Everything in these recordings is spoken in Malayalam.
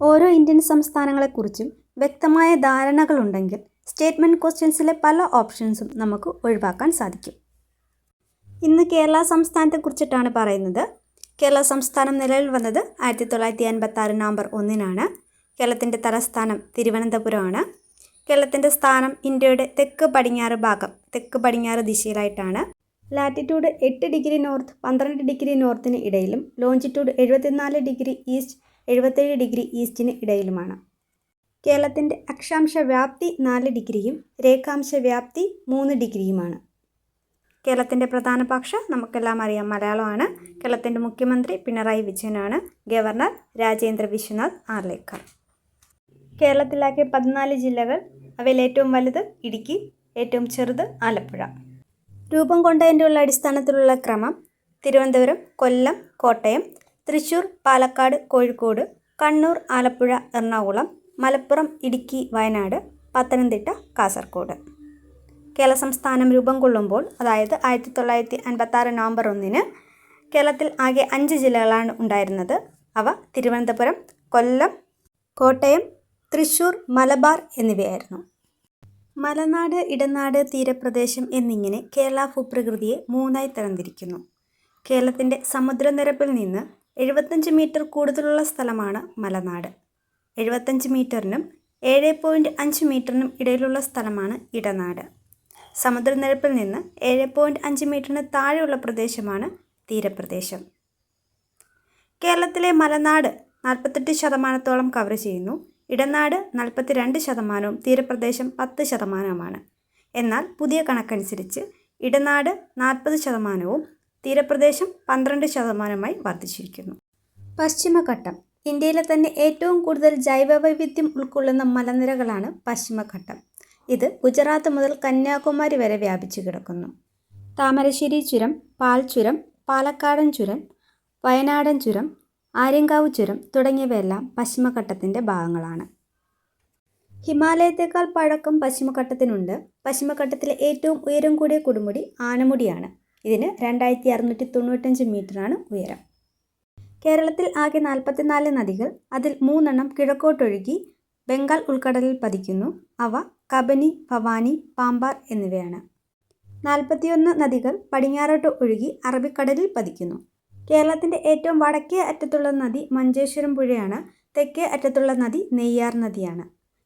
ഓരോ ഇന്ത്യൻ സംസ്ഥാനങ്ങളെക്കുറിച്ചും വ്യക്തമായ ധാരണകളുണ്ടെങ്കിൽ സ്റ്റേറ്റ്മെൻറ്റ് ക്വസ്റ്റ്യൻസിലെ പല ഓപ്ഷൻസും നമുക്ക് ഒഴിവാക്കാൻ സാധിക്കും. ഇന്ന് കേരള സംസ്ഥാനത്തെക്കുറിച്ചിട്ടാണ് പറയുന്നത്. കേരള സംസ്ഥാനം നിലവിൽ വന്നത് 1956 നവംബർ 1-നാണ്. കേരളത്തിൻ്റെ തലസ്ഥാനം തിരുവനന്തപുരമാണ്. കേരളത്തിൻ്റെ സ്ഥാനം ഇന്ത്യയുടെ തെക്ക് പടിഞ്ഞാറ് ഭാഗം, തെക്ക് പടിഞ്ഞാറ് ദിശയിലായിട്ടാണ്. ലാറ്റിറ്റ്യൂഡ് 8 ഡിഗ്രി നോർത്ത് 12 ഡിഗ്രി നോർത്തിന് ഇടയിലും ലോഞ്ചിറ്റ്യൂഡ് 74 ഡിഗ്രി ഈസ്റ്റ് 77 ഡിഗ്രി ഈസ്റ്റിന് ഇടയിലുമാണ്. കേരളത്തിൻ്റെ അക്ഷാംശ വ്യാപ്തി 4 ഡിഗ്രിയും രേഖാംശ വ്യാപ്തി 3 ഡിഗ്രിയുമാണ്. കേരളത്തിൻ്റെ പ്രധാന ഭാഷ നമുക്കെല്ലാം അറിയാം, മലയാളമാണ്. കേരളത്തിൻ്റെ മുഖ്യമന്ത്രി പിണറായി വിജയനാണ്. ഗവർണർ രാജേന്ദ്ര വിശ്വനാഥ് ആർലേക്കർ. കേരളത്തിലാകെ 14 ജില്ലകൾ. അവയിൽ ഏറ്റവും വലുത് ഇടുക്കി, ഏറ്റവും ചെറുത് ആലപ്പുഴ. രൂപം കൊണ്ടതിൻ്റെ അടിസ്ഥാനത്തിലുള്ള ക്രമം: തിരുവനന്തപുരം, കൊല്ലം, കോട്ടയം, തൃശ്ശൂർ, പാലക്കാട്, കോഴിക്കോട്, കണ്ണൂർ, ആലപ്പുഴ, എറണാകുളം, മലപ്പുറം, ഇടുക്കി, വയനാട്, പത്തനംതിട്ട, കാസർഗോഡ്. കേരള സംസ്ഥാനം രൂപം കൊള്ളുമ്പോൾ, അതായത് 1956 നവംബർ 1-ന് കേരളത്തിൽ ആകെ 5 ജില്ലകളാണ് ഉണ്ടായിരുന്നത്. അവ തിരുവനന്തപുരം, കൊല്ലം, കോട്ടയം, തൃശ്ശൂർ, മലബാർ എന്നിവയായിരുന്നു. മലനാട്, ഇടനാട്, തീരപ്രദേശം എന്നിങ്ങനെ കേരള ഭൂപ്രകൃതിയെ 3ആയി തരംതിരിക്കുന്നു. കേരളത്തിൻ്റെ സമുദ്രനിരപ്പിൽ നിന്ന് 75 മീറ്റർ കൂടുതലുള്ള സ്ഥലമാണ് മലനാട്. 75 മീറ്ററിനും 7.5 മീറ്ററിനും ഇടയിലുള്ള സ്ഥലമാണ് ഇടനാട്. സമുദ്രനിരപ്പിൽ നിന്ന് 7.5 മീറ്ററിന് താഴെയുള്ള പ്രദേശമാണ് തീരപ്രദേശം. കേരളത്തിലെ മലനാട് 48% കവർ ചെയ്യുന്നു. ഇടനാട് 42%, തീരപ്രദേശം 10%. എന്നാൽ പുതിയ കണക്കനുസരിച്ച് ഇടനാട് 40%, തീരപ്രദേശം 12%-ആയി വർദ്ധിച്ചിരിക്കുന്നു. പശ്ചിമഘട്ടം. ഇന്ത്യയിലെ തന്നെ ഏറ്റവും കൂടുതൽ ജൈവവൈവിധ്യം ഉൾക്കൊള്ളുന്ന മലനിരകളാണ് പശ്ചിമഘട്ടം. ഇത് ഗുജറാത്ത് മുതൽ കന്യാകുമാരി വരെ വ്യാപിച്ചു കിടക്കുന്നു. താമരശ്ശേരി ചുരം, പാൽ ചുരം, പാലക്കാടൻ ചുരം, വയനാടൻ ചുരം, ആര്യങ്കാവ് ചുരം തുടങ്ങിയവയെല്ലാം പശ്ചിമഘട്ടത്തിൻ്റെ ഭാഗങ്ങളാണ്. ഹിമാലയത്തേക്കാൾ പഴക്കം പശ്ചിമഘട്ടത്തിനുണ്ട്. പശ്ചിമഘട്ടത്തിലെ ഏറ്റവും ഉയരം കൂടിയ കൊടുമുടി ആനമുടിയാണ്. ഇതിന് 2695 മീറ്ററാണ് ഉയരം. കേരളത്തിൽ ആകെ 44 നദികൾ. അതിൽ 3 കിഴക്കോട്ടൊഴുകി ബംഗാൾ ഉൾക്കടലിൽ പതിക്കുന്നു. അവ കബനി, ഭവാനി, പാമ്പാർ എന്നിവയാണ്. 41 നദികൾ പടിഞ്ഞാറോട്ട് ഒഴുകി അറബിക്കടലിൽ പതിക്കുന്നു. കേരളത്തിൻ്റെ ഏറ്റവും വടക്കേ അറ്റത്തുള്ള നദി മഞ്ചേശ്വരം പുഴയാണ്. തെക്കേ അറ്റത്തുള്ള നദി നെയ്യാർ നദിയാണ്.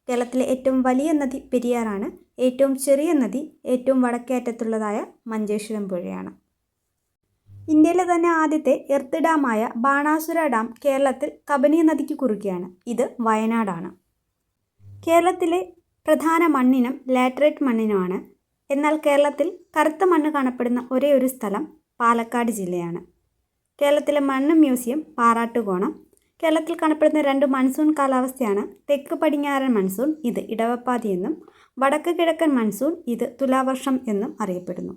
കേരളത്തിലെ ഏറ്റവും വലിയ നദി പെരിയാറാണ്. ഏറ്റവും ചെറിയ നദി ഏറ്റവും വടക്കേ അറ്റത്തുള്ളതായ മഞ്ചേശ്വരം പുഴയാണ്. ഇന്ത്യയിലെ തന്നെ ആദ്യത്തെ എർത്ത് ഡാമായ ബാണാസുര ഡാം കേരളത്തിൽ കബനി നദിക്ക് കുറുകെയാണ്. ഇത് വയനാടാണ്. കേരളത്തിലെ പ്രധാന മണ്ണിനം ലാറ്ററൈറ്റ് മണ്ണിനമാണ്. എന്നാൽ കേരളത്തിൽ കറുത്ത മണ്ണ് കാണപ്പെടുന്ന ഒരേയൊരു സ്ഥലം പാലക്കാട് ജില്ലയാണ്. കേരളത്തിലെ മണ്ണ് മ്യൂസിയം പാറാട്ടുകോണം. കേരളത്തിൽ കാണപ്പെടുന്ന 2 മൺസൂൺ കാലാവസ്ഥയാണ്. തെക്ക് പടിഞ്ഞാറൻ മൺസൂൺ, ഇത് ഇടവപ്പാതി എന്നും, വടക്ക് കിഴക്കൻ മൺസൂൺ, ഇത് തുലാവർഷം എന്നും അറിയപ്പെടുന്നു.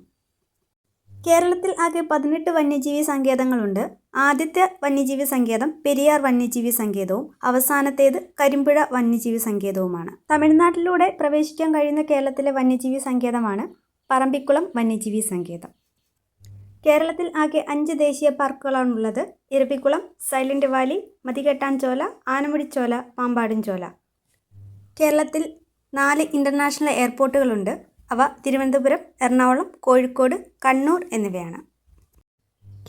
കേരളത്തിൽ ആകെ 18 വന്യജീവി സങ്കേതങ്ങളുണ്ട്. ആദ്യത്തെ വന്യജീവി സങ്കേതം പെരിയാർ വന്യജീവി സങ്കേതവും അവസാനത്തേത് കരിമ്പുഴ വന്യജീവി സങ്കേതവുമാണ്. തമിഴ്നാട്ടിലൂടെ പ്രവേശിക്കാൻ കഴിയുന്ന കേരളത്തിലെ വന്യജീവി സങ്കേതമാണ് പറമ്പിക്കുളം വന്യജീവി സങ്കേതം. കേരളത്തിൽ ആകെ 5 ദേശീയ പാർക്കുകളാണുള്ളത്. Eravikulam, silent valley, Mathikettanchola, Anamudichola, Pambadumchola. കേരളത്തിൽ 4 ഇൻ്റർനാഷണൽ എയർപോർട്ടുകളുണ്ട്. അവ തിരുവനന്തപുരം, എറണാകുളം, കോഴിക്കോട്, കണ്ണൂർ എന്നിവയാണ്.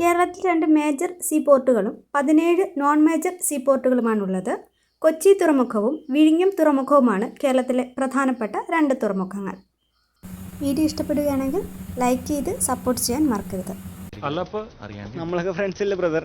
കേരളത്തിൽ 2 മേജർ സീപോർട്ടുകളും 17 നോൺ മേജർ സീപോർട്ടുകളുമാണുള്ളത്. കൊച്ചി തുറമുഖവും വിഴിഞ്ഞം തുറമുഖവുമാണ് കേരളത്തിലെ പ്രധാനപ്പെട്ട 2 തുറമുഖങ്ങൾ. വീഡിയോ ഇഷ്ടപ്പെടുകയാണെങ്കിൽ ലൈക്ക് ചെയ്ത് സപ്പോർട്ട് ചെയ്യാൻ മറക്കരുത്. നമ്മളൊക്കെ ഫ്രണ്ട്സ് അല്ലേ ബ്രദർ?